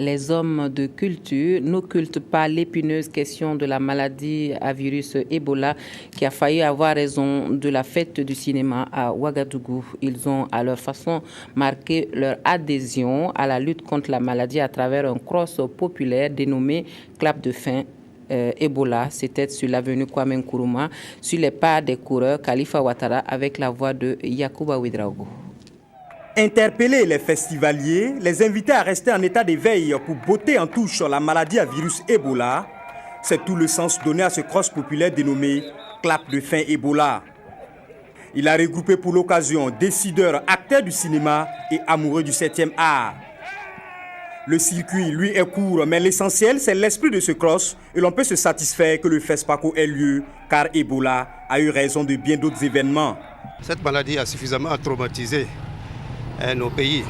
Les hommes de culture n'occultent pas l'épineuse question de la maladie à virus Ebola qui a failli avoir raison de la fête du cinéma à Ouagadougou. Ils ont à leur façon marqué leur adhésion à la lutte contre la maladie à travers un cross populaire dénommé Clap de fin Ebola. C'était sur l'avenue Kwame Nkrumah, sur les pas des coureurs Khalifa Ouattara avec la voix de Yacouba Ouedraogo. Interpeller les festivaliers, les inviter à rester en état d'éveil pour botter en touche la maladie à virus Ebola, c'est tout le sens donné à ce cross populaire dénommé Clap de fin Ebola. Il a regroupé pour l'occasion décideurs, acteurs du cinéma et amoureux du 7e art. Le circuit, lui, est court, mais l'essentiel, c'est l'esprit de ce cross et l'on peut se satisfaire que le FESPACO ait lieu, car Ebola a eu raison de bien d'autres événements. Cette maladie a suffisamment traumatisé nos pays,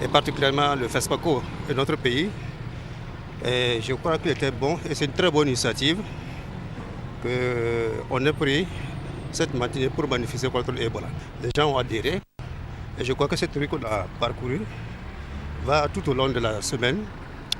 et particulièrement le FESPACO et notre pays. Et je crois qu'il était bon, et c'est une très bonne initiative qu'on ait pris cette matinée pour manifester contre l'Ebola. Les gens ont adhéré, et je crois que cette rue qu'on a parcourue va tout au long de la semaine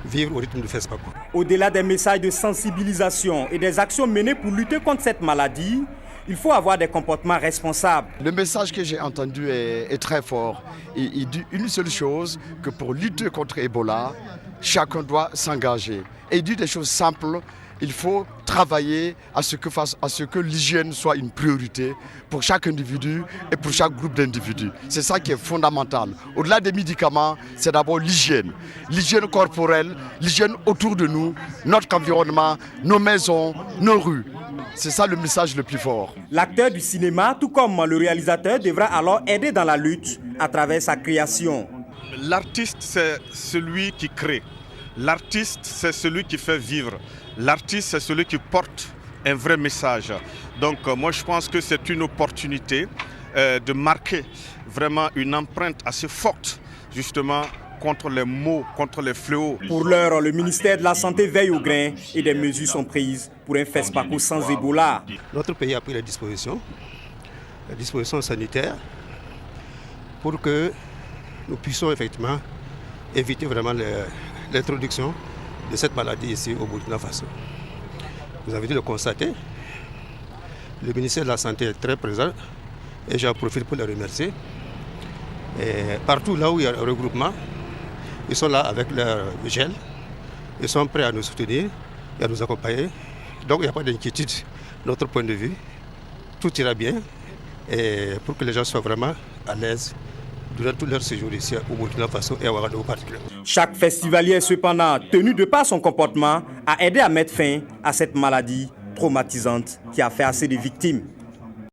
vivre au rythme du FESPACO. Au-delà des messages de sensibilisation et des actions menées pour lutter contre cette maladie, il faut avoir des comportements responsables. Le message que j'ai entendu est très fort. Il dit une seule chose, que pour lutter contre Ebola, chacun doit s'engager. Et il dit des choses simples. Il faut travailler à ce que l'hygiène soit une priorité pour chaque individu et pour chaque groupe d'individus. C'est ça qui est fondamental. Au-delà des médicaments, c'est d'abord l'hygiène. L'hygiène corporelle, l'hygiène autour de nous, notre environnement, nos maisons, nos rues. C'est ça le message le plus fort. L'acteur du cinéma, tout comme le réalisateur, devra alors aider dans la lutte à travers sa création. L'artiste, c'est celui qui crée. L'artiste, c'est celui qui fait vivre. L'artiste, c'est celui qui porte un vrai message. Donc moi, je pense que c'est une opportunité de marquer vraiment une empreinte assez forte, justement, contre les maux, contre les fléaux. Pour l'heure, le ministère de la Santé veille au grain et des mesures sont prises pour un FESPACO sans Ebola. Notre pays a pris les dispositions sanitaires, pour que nous puissions effectivement éviter vraiment l'introduction de cette maladie ici au Burkina Faso. Vous avez dû le constater, le ministère de la Santé est très présent et j'en profite pour les remercier. Et partout là où il y a un regroupement, ils sont là avec leur gel, ils sont prêts à nous soutenir et à nous accompagner. Donc il n'y a pas d'inquiétude de notre point de vue. Tout ira bien et pour que les gens soient vraiment à l'aise durant tout leur séjour ici au Burkina Faso et à Ouagadougou particulièrement. Chaque festivalier est cependant tenu de par son comportement à aider à mettre fin à cette maladie traumatisante qui a fait assez de victimes.